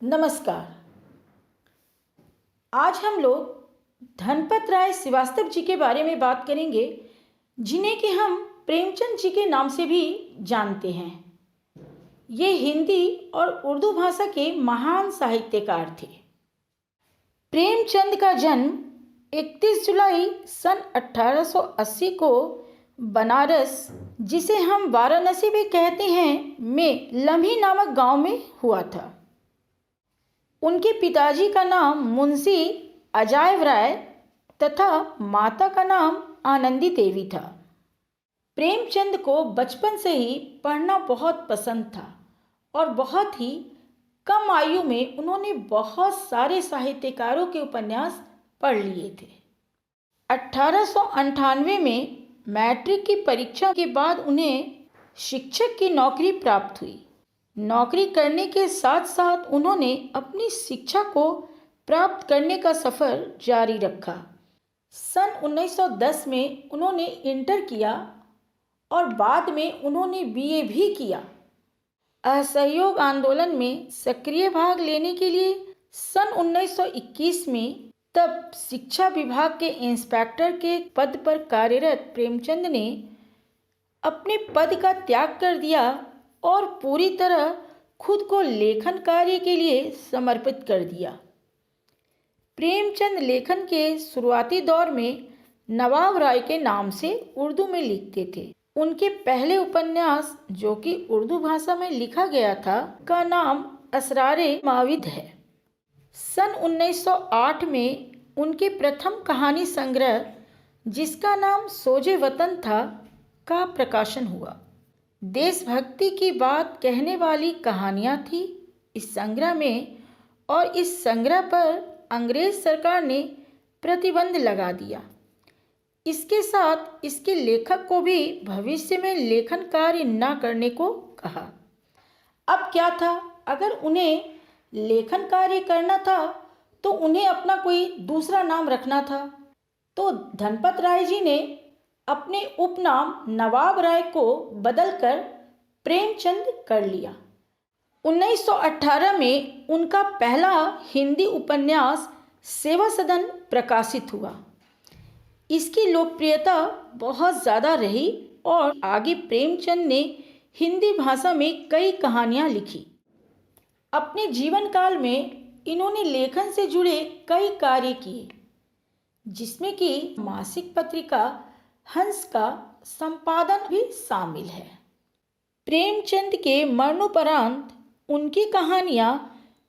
नमस्कार। आज हम लोग धनपत राय श्रीवास्तव जी के बारे में बात करेंगे, जिन्हें कि हम प्रेमचंद जी के नाम से भी जानते हैं। ये हिंदी और उर्दू भाषा के महान साहित्यकार थे। प्रेमचंद का जन्म 31 जुलाई सन 1880 को बनारस, जिसे हम वाराणसी भी कहते हैं, में लम्ही नामक गांव में हुआ था। उनके पिताजी का नाम मुंशी अजायब राय तथा माता का नाम आनंदी देवी था। प्रेमचंद को बचपन से ही पढ़ना बहुत पसंद था और बहुत ही कम आयु में उन्होंने बहुत सारे साहित्यकारों के उपन्यास पढ़ लिए थे। 1898 में मैट्रिक की परीक्षा के बाद उन्हें शिक्षक की नौकरी प्राप्त हुई। नौकरी करने के साथ साथ उन्होंने अपनी शिक्षा को प्राप्त करने का सफ़र जारी रखा। सन 1910 में उन्होंने इंटर किया और बाद में उन्होंने बीए भी किया। असहयोग आंदोलन में सक्रिय भाग लेने के लिए सन 1921 में तब शिक्षा विभाग के इंस्पेक्टर के पद पर कार्यरत प्रेमचंद ने अपने पद का त्याग कर दिया और पूरी तरह खुद को लेखन कार्य के लिए समर्पित कर दिया। प्रेमचंद लेखन के शुरुआती दौर में नवाब राय के नाम से उर्दू में लिखते थे। उनके पहले उपन्यास, जो कि उर्दू भाषा में लिखा गया था, का नाम असरारे माविद है। सन 1908 में उनके प्रथम कहानी संग्रह, जिसका नाम सोजे वतन था, का प्रकाशन हुआ। देशभक्ति की बात कहने वाली कहानियाँ थी इस संग्रह में, और इस संग्रह पर अंग्रेज सरकार ने प्रतिबंध लगा दिया। इसके साथ इसके लेखक को भी भविष्य में लेखन कार्य न करने को कहा। अब क्या था, अगर उन्हें लेखन कार्य करना था तो उन्हें अपना कोई दूसरा नाम रखना था। तो धनपत राय जी ने अपने उपनाम नवाब राय को बदलकर प्रेमचंद कर लिया। 1918 में उनका पहला हिंदी उपन्यास सेवा सदन प्रकाशित हुआ। इसकी लोकप्रियता बहुत ज़्यादा रही और आगे प्रेमचंद ने हिंदी भाषा में कई कहानियाँ लिखी। अपने जीवन काल में इन्होंने लेखन से जुड़े कई कार्य किए, जिसमें कि मासिक पत्रिका हंस का संपादन भी शामिल है। प्रेमचंद के मरणोपरांत उनकी कहानियाँ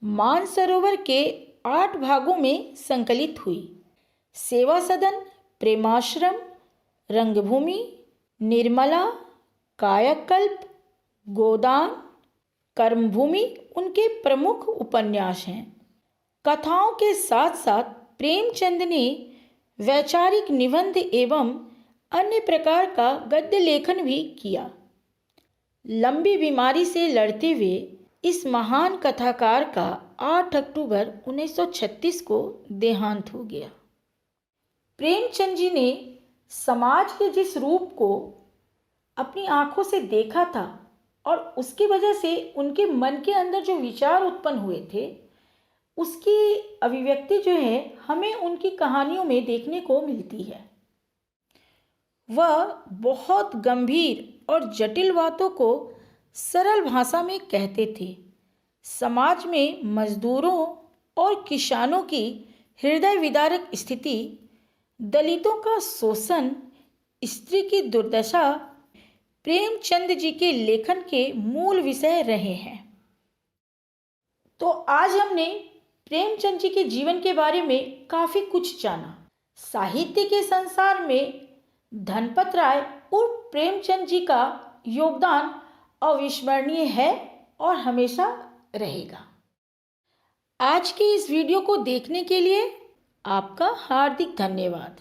मानसरोवर के 8 भागों में संकलित हुई। सेवा सदन, प्रेमाश्रम, रंगभूमि, निर्मला, कायाकल्प, गोदान, कर्मभूमि उनके प्रमुख उपन्यास हैं। कथाओं के साथ साथ प्रेमचंद ने वैचारिक निबंध एवं अन्य प्रकार का गद्य लेखन भी किया। लंबी बीमारी से लड़ते हुए इस महान कथाकार का 8 अक्टूबर 1936 को देहांत हो गया। प्रेमचंद जी ने समाज के जिस रूप को अपनी आंखों से देखा था और उसकी वजह से उनके मन के अंदर जो विचार उत्पन्न हुए थे, उसकी अभिव्यक्ति जो है हमें उनकी कहानियों में देखने को मिलती है। वह बहुत गंभीर और जटिल बातों को सरल भाषा में कहते थे। समाज में मजदूरों और किसानों की हृदय विदारक स्थिति, दलितों का शोषण, स्त्री की दुर्दशा प्रेमचंद जी के लेखन के मूल विषय रहे हैं। तो आज हमने प्रेमचंद जी के जीवन के बारे में काफ़ी कुछ जाना। साहित्य के संसार में धनपत राय और प्रेमचंद जी का योगदान अविस्मरणीय है और हमेशा रहेगा। आज की इस वीडियो को देखने के लिए आपका हार्दिक धन्यवाद।